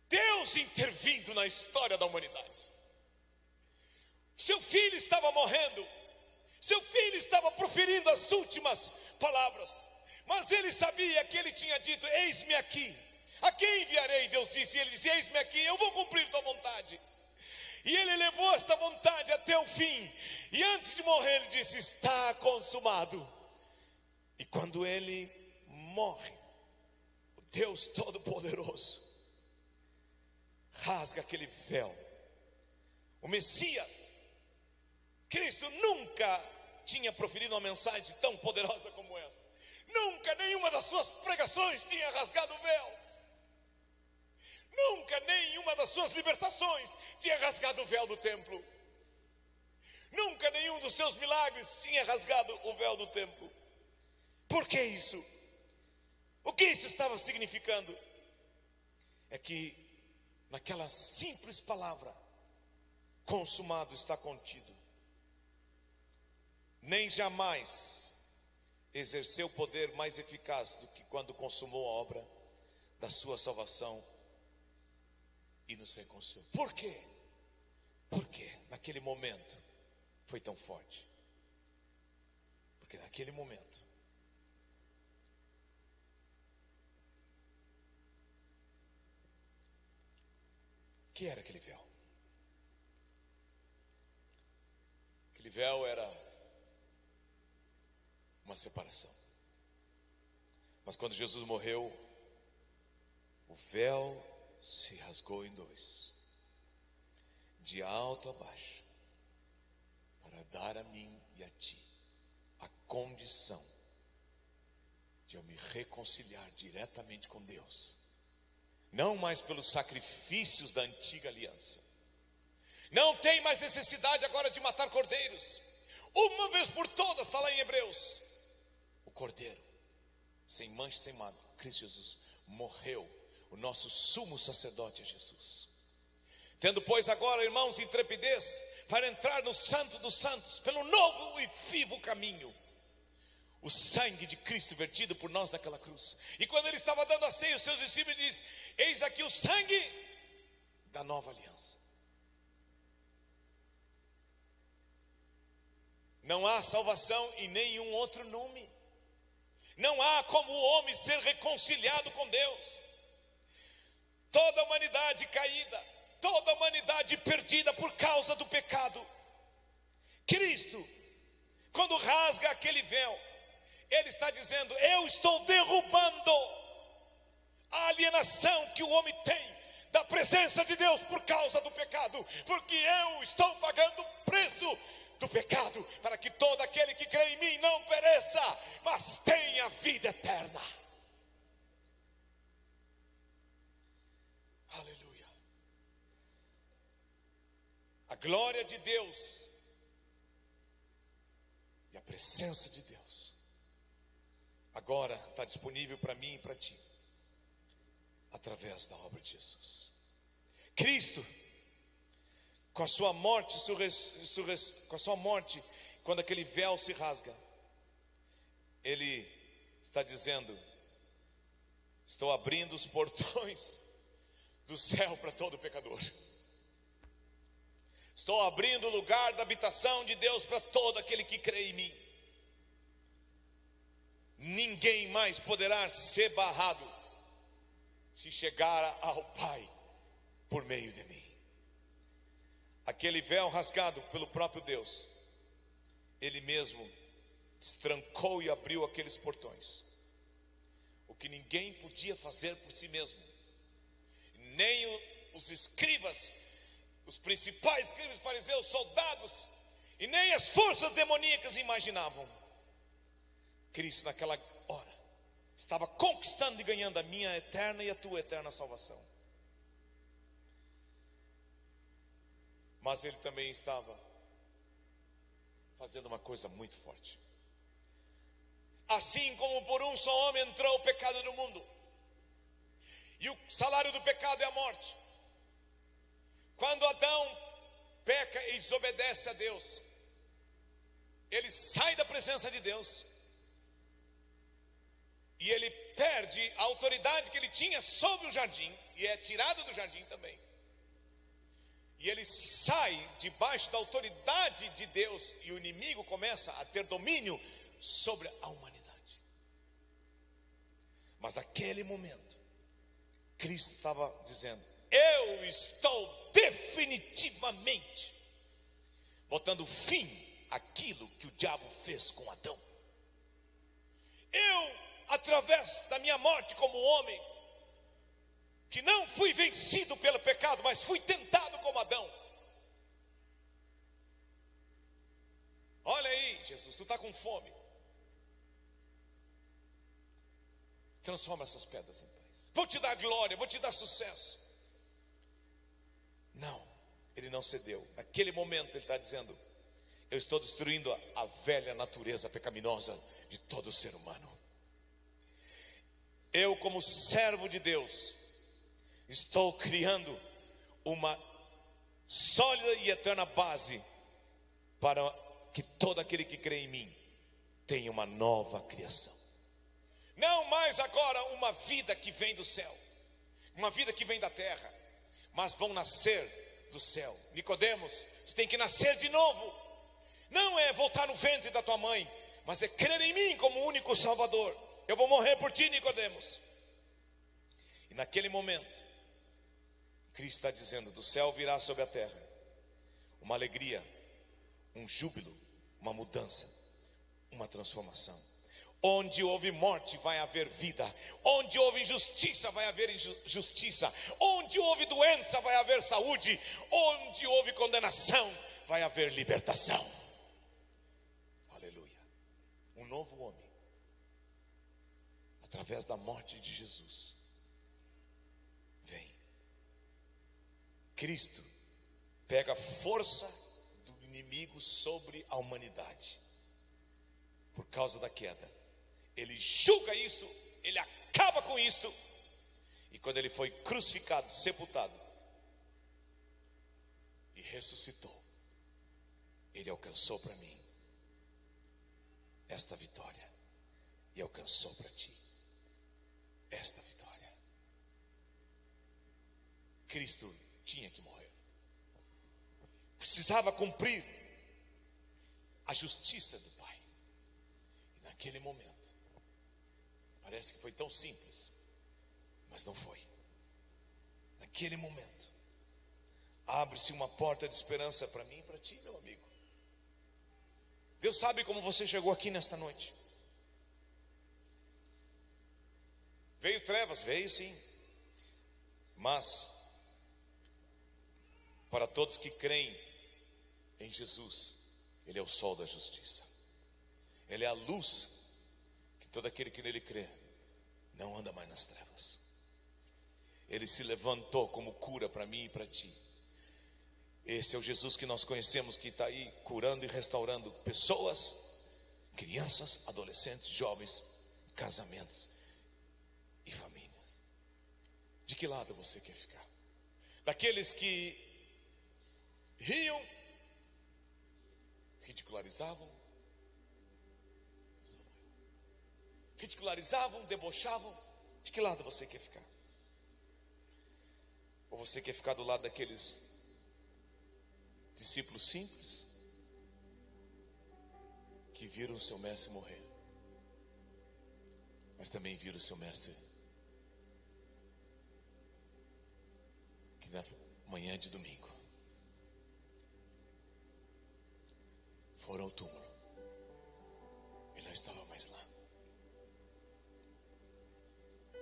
Deus intervindo na história da humanidade. Seu filho estava morrendo, seu filho estava proferindo as últimas palavras, mas ele sabia que ele tinha dito: eis-me aqui, a quem enviarei? Deus disse, e ele disse: eis-me aqui, eu vou cumprir tua vontade. E ele levou esta vontade até o fim, e antes de morrer ele disse: está consumado. E quando ele morre, o Deus Todo-Poderoso rasga aquele véu. O Messias, Cristo, nunca tinha proferido uma mensagem tão poderosa como esta. Nunca nenhuma das suas pregações tinha rasgado o véu. Nunca nenhuma das suas libertações tinha rasgado o véu do templo. Nunca nenhum dos seus milagres tinha rasgado o véu do templo. Por que isso? O que isso estava significando? É que naquela simples palavra, consumado está contido. Nem jamais exerceu poder mais eficaz do que quando consumou a obra da sua salvação e nos reconciliou. Por quê? Porque naquele momento foi tão forte. Porque naquele momento que era aquele véu? Aquele véu era uma separação. Mas quando Jesus morreu, o véu se rasgou em 2, de alto a baixo, para dar a mim e a ti a condição de eu me reconciliar diretamente com Deus. Não mais pelos sacrifícios da antiga aliança. Não tem mais necessidade agora de matar cordeiros. Uma vez por todas, está lá em Hebreus, o cordeiro, sem mancha, sem mácula, Cristo Jesus, morreu. O nosso sumo sacerdote é Jesus. Tendo, pois, agora, irmãos, intrepidez para entrar no santo dos santos, pelo novo e vivo caminho, o sangue de Cristo vertido por nós naquela cruz. E quando ele estava dando a ceia, os seus discípulos dizem: eis aqui o sangue da nova aliança. Não há salvação em nenhum outro nome. Não há como o homem ser reconciliado com Deus. Toda a humanidade caída, toda a humanidade perdida por causa do pecado. Cristo, quando rasga aquele véu, ele está dizendo: eu estou derrubando a alienação que o homem tem da presença de Deus por causa do pecado, porque eu estou pagando o preço do pecado, para que todo aquele que crê em mim não pereça, mas tenha vida eterna. Aleluia. A glória de Deus e a presença de Deus agora está disponível para mim e para ti, através da obra de Jesus. Cristo, com a sua morte, com a sua morte, quando aquele véu se rasga, ele está dizendo: estou abrindo os portões do céu para todo pecador. Estou abrindo o lugar da habitação de Deus para todo aquele que crê em mim. Ninguém mais poderá ser barrado se chegar ao Pai por meio de mim. Aquele véu rasgado pelo próprio Deus, ele mesmo destrancou e abriu aqueles portões, o que ninguém podia fazer por si mesmo, nem os escribas, os principais escribas, fariseus, soldados, e nem as forças demoníacas imaginavam. Cristo naquela hora estava conquistando e ganhando a minha eterna e a tua eterna salvação. Mas ele também estava fazendo uma coisa muito forte. Assim como por um só homem entrou o pecado no mundo, e o salário do pecado é a morte. Quando Adão peca e desobedece a Deus, ele sai da presença de Deus e ele perde a autoridade que ele tinha sobre o jardim, e é tirado do jardim também. E ele sai debaixo da autoridade de Deus, e o inimigo começa a ter domínio sobre a humanidade. Mas naquele momento, Cristo estava dizendo: eu estou definitivamente botando fim àquilo que o diabo fez com Adão. Eu, através da minha morte como homem, que não fui vencido pelo pecado, mas fui tentado como Adão. Olha aí, Jesus, tu está com fome. Transforma essas pedras em pães. Vou te dar glória, vou te dar sucesso. Não, ele não cedeu. Naquele momento ele está dizendo: eu estou destruindo a velha natureza pecaminosa de todo ser humano. Eu, como servo de Deus, estou criando uma sólida e eterna base para que todo aquele que crê em mim tenha uma nova criação. Não mais agora uma vida que vem do céu, uma vida que vem da terra, mas vão nascer do céu. Nicodemos, tu tem que nascer de novo. Não é voltar no ventre da tua mãe, mas é crer em mim como único Salvador. Eu vou morrer por ti, Nicodemos. E naquele momento, Cristo está dizendo: do céu virá sobre a terra uma alegria, um júbilo, uma mudança, uma transformação. Onde houve morte vai haver vida. Onde houve injustiça vai haver justiça. Onde houve doença vai haver saúde. Onde houve condenação vai haver libertação. Aleluia. Um novo homem, através da morte de Jesus, vem. Cristo pega a força do inimigo sobre a humanidade. Por causa da queda, ele julga isto, ele acaba com isto. E quando ele foi crucificado, sepultado e ressuscitou, ele alcançou para mim esta vitória, e alcançou para ti esta vitória. Cristo tinha que morrer, precisava cumprir a justiça do Pai. E naquele momento, parece que foi tão simples, mas não foi. Naquele momento, abre-se uma porta de esperança para mim e para ti, meu amigo. Deus sabe como você chegou aqui nesta noite. Veio trevas, veio sim, mas para todos que creem em Jesus, Ele é o sol da justiça. Ele é a luz que todo aquele que nele crê não anda mais nas trevas. Ele se levantou como cura para mim e para ti. Esse é o Jesus que nós conhecemos, que está aí curando e restaurando pessoas, crianças, adolescentes, jovens, casamentos e famílias. De que lado você quer ficar? Daqueles que riam, ridicularizavam, debochavam? De que lado você quer ficar? Ou você quer ficar do lado daqueles discípulos simples que viram o seu mestre morrer, mas também viram o seu mestre que na manhã de domingo foram ao túmulo? Ele não estava mais lá.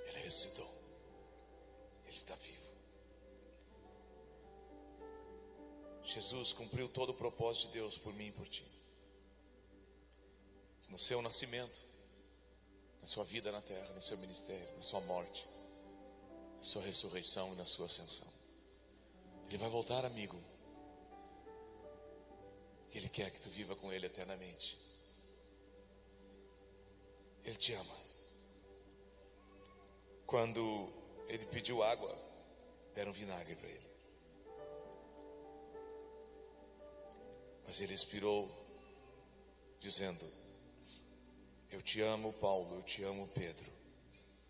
Ele ressuscitou. Ele está vivo. Jesus cumpriu todo o propósito de Deus por mim e por ti. No seu nascimento, na sua vida na terra, no seu ministério, na sua morte, na sua ressurreição e na sua ascensão. Ele vai voltar, amigo. E Ele quer que tu viva com Ele eternamente. Ele te ama. Quando Ele pediu água, deram vinagre para Ele. Mas Ele expirou dizendo: eu te amo, Paulo, eu te amo, Pedro,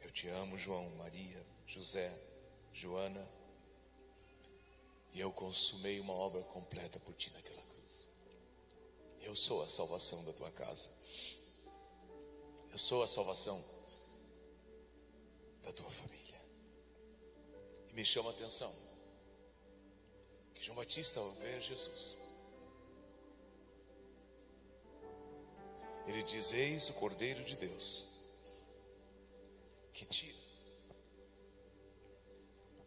eu te amo, João, Maria, José, Joana, e eu consumei uma obra completa por ti naquela cruz. Eu sou a salvação da tua casa. Eu sou a salvação da tua família. E me chama a atenção que João Batista, ao ver Jesus, ele diz: eis o Cordeiro de Deus que tira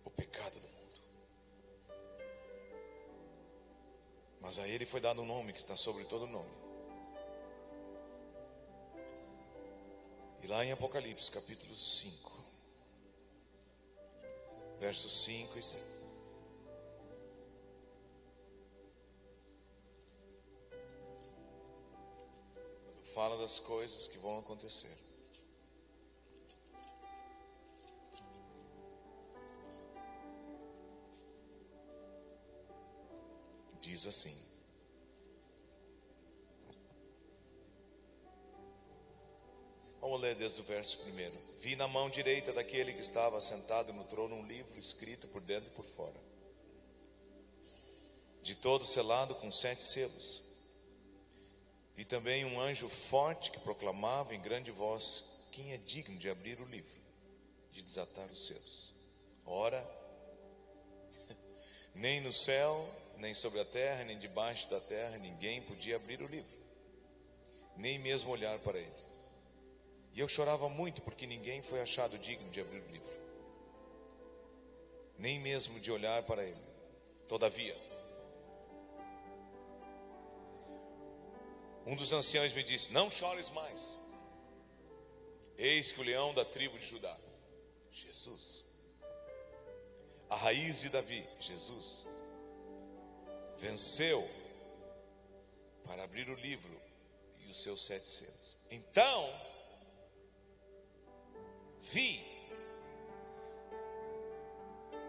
o pecado do mundo. Mas a ele foi dado um nome que está sobre todo nome. E lá em Apocalipse capítulo 5, versos 5 e 6, fala das coisas que vão acontecer. Diz assim: vamos ler desde o verso 1. Vi na mão direita daquele que estava sentado no trono um livro escrito por dentro e por fora, de todo selado com 7 selos. Vi também um anjo forte que proclamava em grande voz: quem é digno de abrir o livro, de desatar os selos? Ora, nem no céu, nem sobre a terra, nem debaixo da terra, ninguém podia abrir o livro, nem mesmo olhar para ele. E eu chorava muito, porque ninguém foi achado digno de abrir o livro, nem mesmo de olhar para ele. Todavia, um dos anciãos me disse: não chores mais. Eis que o leão da tribo de Judá, Jesus, a raiz de Davi, Jesus, venceu para abrir o livro e os seus 7 selos. Então vi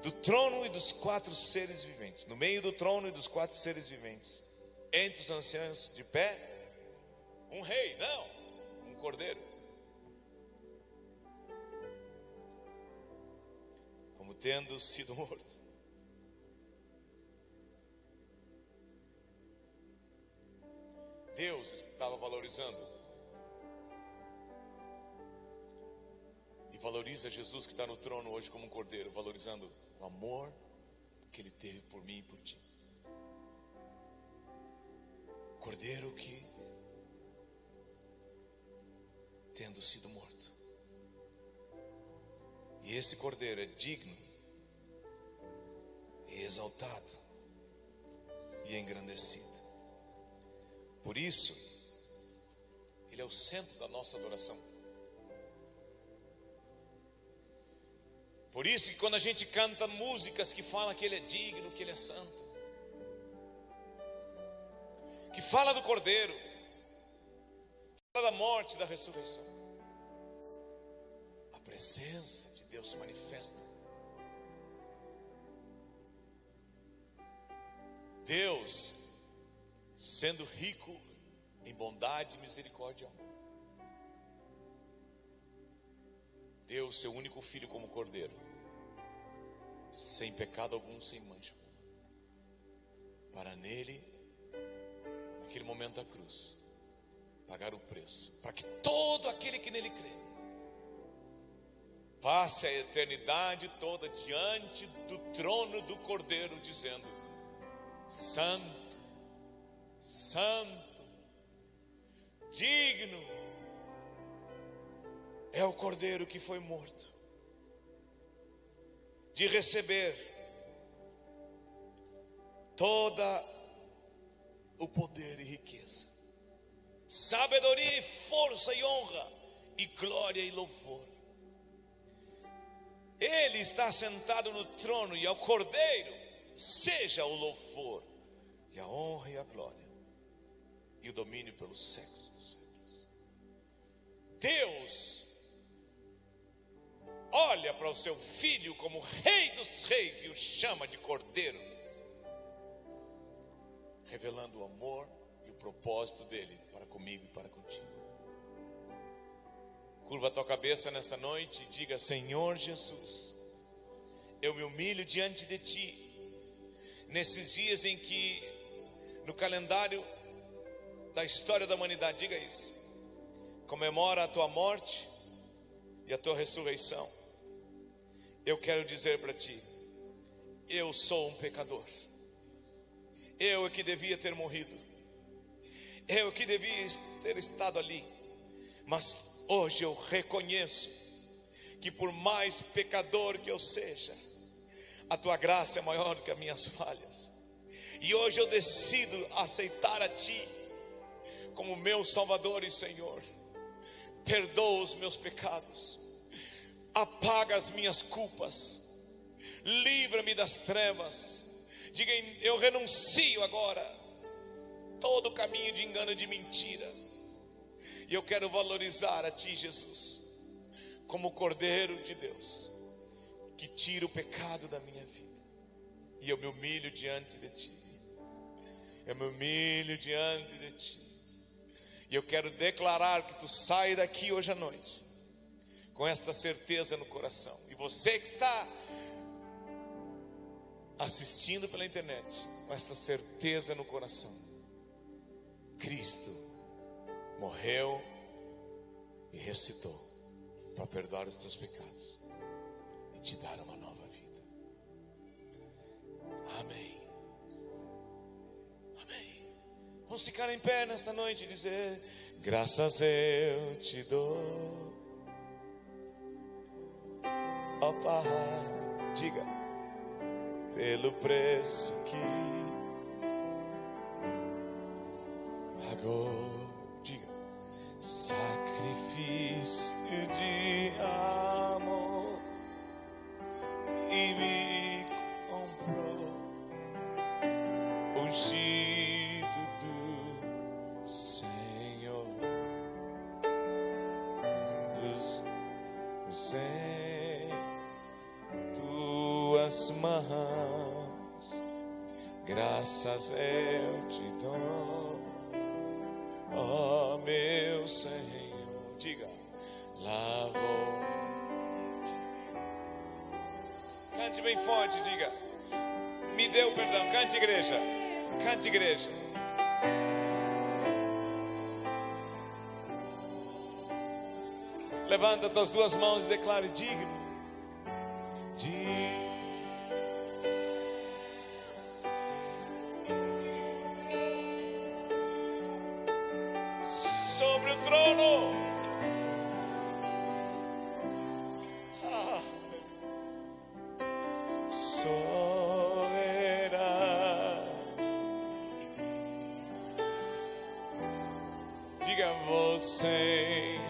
do trono e dos 4 seres viventes, no meio do trono e dos 4 seres viventes, entre os anciãos de pé, um rei, não, um cordeiro, como tendo sido morto. Deus estava valorizando e valoriza Jesus que está no trono hoje como um cordeiro, valorizando o amor que ele teve por mim e por ti. Cordeiro que, tendo sido morto, e esse cordeiro é digno e exaltado e engrandecido. Por isso, ele é o centro da nossa adoração. Por isso que quando a gente canta músicas que falam que ele é digno, que ele é santo, que fala do Cordeiro, fala da morte e da ressurreição, a presença de Deus se manifesta. Deus, sendo rico em bondade, misericórdia e amor, deu seu único filho como cordeiro, sem pecado algum, sem mancha alguma, para nele, naquele momento da cruz, pagar o preço, para que todo aquele que nele crê passe a eternidade toda diante do trono do Cordeiro, dizendo: santo, santo, digno é o Cordeiro que foi morto, de receber toda o poder e riqueza, sabedoria e força e honra e glória e louvor. Ele está sentado no trono, e ao Cordeiro seja o louvor e a honra e a glória e o domínio pelos séculos dos séculos. Deus olha para o seu filho como Rei dos Reis e o chama de Cordeiro, revelando o amor e o propósito dele para comigo e para contigo. Curva a tua cabeça nesta noite e diga: Senhor Jesus, eu me humilho diante de ti, nesses dias em que no calendário da história da humanidade, diga isso, comemora a tua morte e a tua ressurreição. Eu quero dizer para ti: eu sou um pecador, eu é que devia ter morrido, eu que devia ter estado ali, mas hoje eu reconheço que por mais pecador que eu seja, a tua graça é maior do que as minhas falhas, e hoje eu decido aceitar a ti como meu Salvador e Senhor. Perdoa os meus pecados, apaga as minhas culpas, livra-me das trevas. Diga: eu renuncio agora todo o caminho de engano e de mentira, e eu quero valorizar a ti, Jesus, como o Cordeiro de Deus que tira o pecado da minha vida. E eu me humilho diante de ti, eu me humilho diante de ti, e eu quero declarar que tu sai daqui hoje à noite com esta certeza no coração. E você que está assistindo pela internet, com esta certeza no coração: Cristo morreu e ressuscitou para perdoar os teus pecados e te dar uma nova vida. Amém. Amém. Vamos ficar em pé nesta noite e dizer: graças eu te dou, ó Pai. Diga: pelo preço que pagou. Diga: sacrifício de amor e me comprou, ungido do Senhor, em tuas mãos, graças eu te dou, ó meu Senhor. Diga: lavou. Cante bem forte, diga: me deu perdão. Cante, igreja, cante, igreja. Levanta tuas duas mãos e declare: digno, digno. Sobre o trono, soberano. Diga: você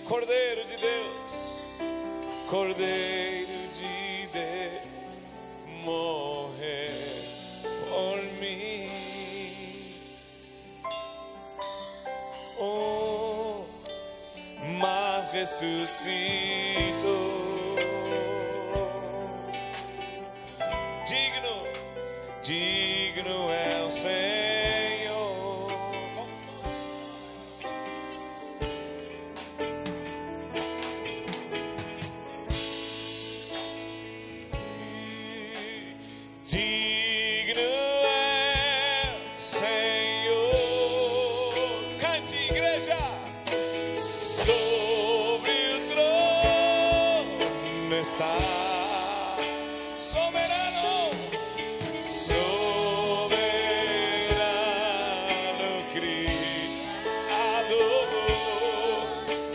Cordeiro de Deus, Cordeiro de Deus, morrer por mim. Oh, mas ressuscitou. Digno, digno é o Senhor. Digno é o Senhor. Cante, igreja. Sobre o trono está soberano, soberano Criador.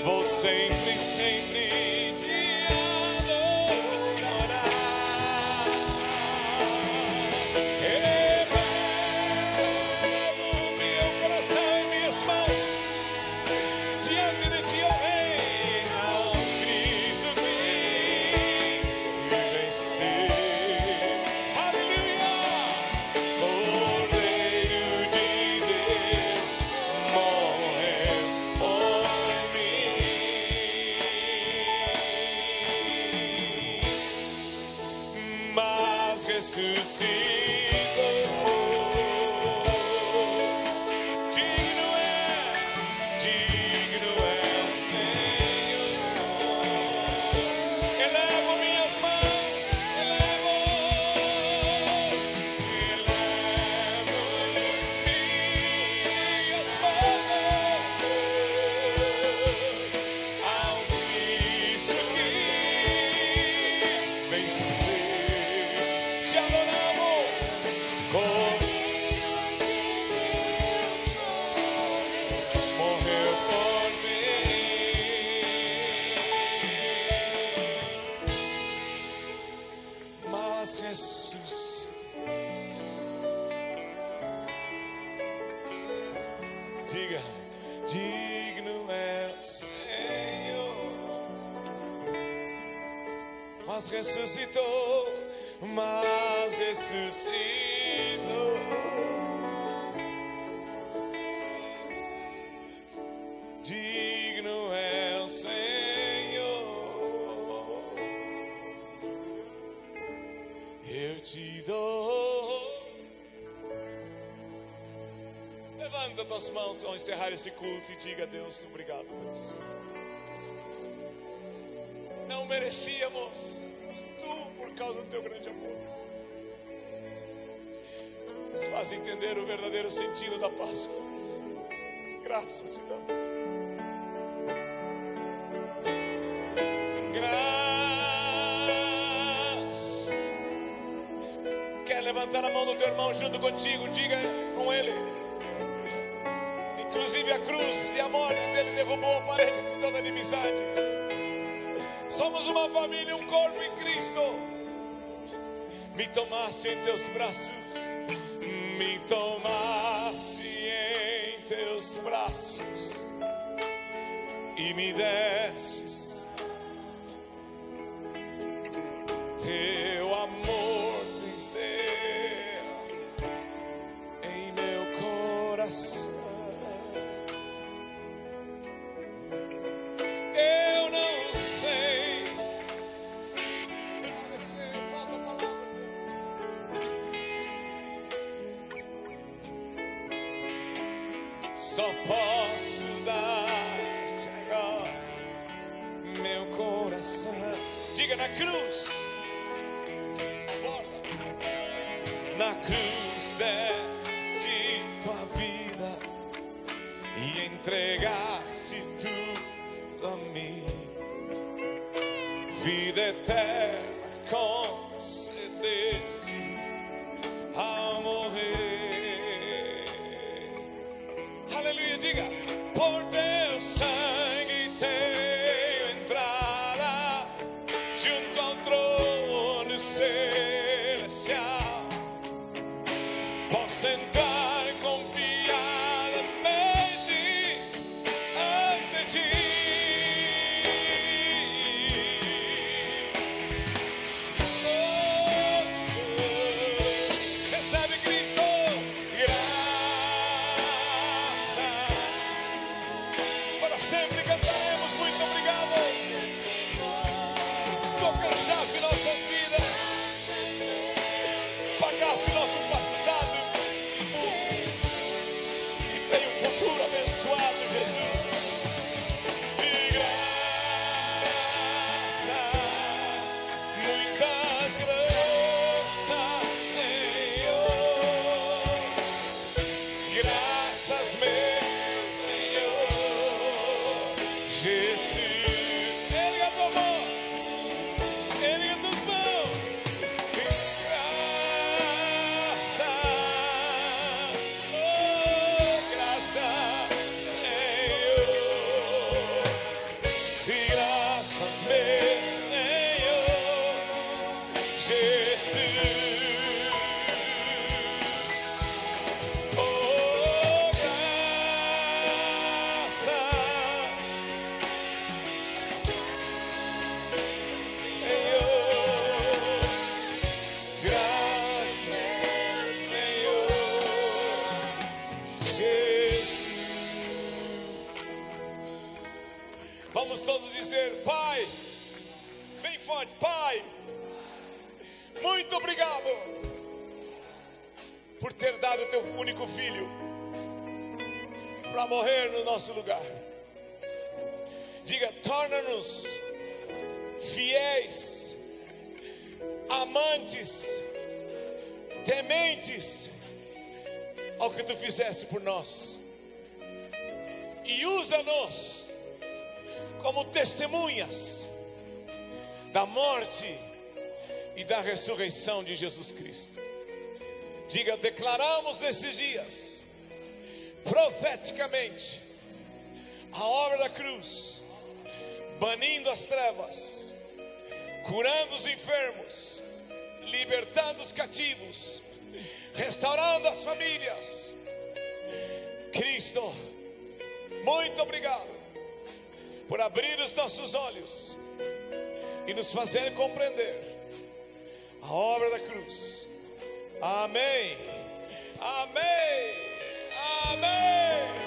Vou sempre, sempre te adorar. digno é o Senhor. Elevo minhas mãos, elevo minhas mãos ao Cristo que venceu. Te adoramos, morreu por mim, mas ressuscitou. Diga, digno é o Senhor, mas ressuscitou, mas ressuscitou. Digno é o Senhor, eu te dou. Levanta tuas mãos ao encerrar esse culto e diga a Deus, obrigado, Deus. Não merecíamos, mas tu, por causa do teu grande amor, nos faz entender o verdadeiro sentido da Páscoa. Graças te damos. Graças. Quer levantar a mão do teu irmão junto contigo? Diga com ele. Inclusive a cruz e a morte dele derrubou a parede de toda inimizade. Somos uma família, um corpo em Cristo. Me tomaste em teus braços, me tomaste em teus braços e me destes teu amor tristeira em meu coração. Eu não sei, falta palavras, só posso dar-te agora meu coração. Diga na cruz, volta. Na cruz deste tua vida e entregaste tudo a mim. Vida eterna concedeste ao morrer. Aleluia, diga, por teu sangue tenho entrada junto ao trono celestial. Posso entrar confiadamente ante ti. Recebe Cristo, graça. Para sempre cantaremos muito obrigado. Tu alcançaste nossas vidas, pagaste nosso passado e tem um futuro abençoado, Jesus. E graça, muitas graças, Senhor. Graças, meu Senhor Jesus. Erga a tua voz, erga as tuas mãos. E graça, oh, graça, Senhor. E graças, meu Senhor Jesus. Oh, graças, Senhor. Graças, Senhor Jesus. Vamos todos dizer, Pai, bem forte, Pai, muito obrigado por ter dado o teu único filho para morrer no nosso lugar. Diga: torna-nos fiéis, amantes, tementes ao que tu fizeste por nós, e usa-nos como testemunhas da morte e da ressurreição de Jesus Cristo. Diga: declaramos nesses dias, profeticamente, a obra da cruz, banindo as trevas, curando os enfermos, libertando os cativos, restaurando as famílias. Cristo, muito obrigado por abrir os nossos olhos e nos fazer compreender a obra da cruz. Amém, amém, amém.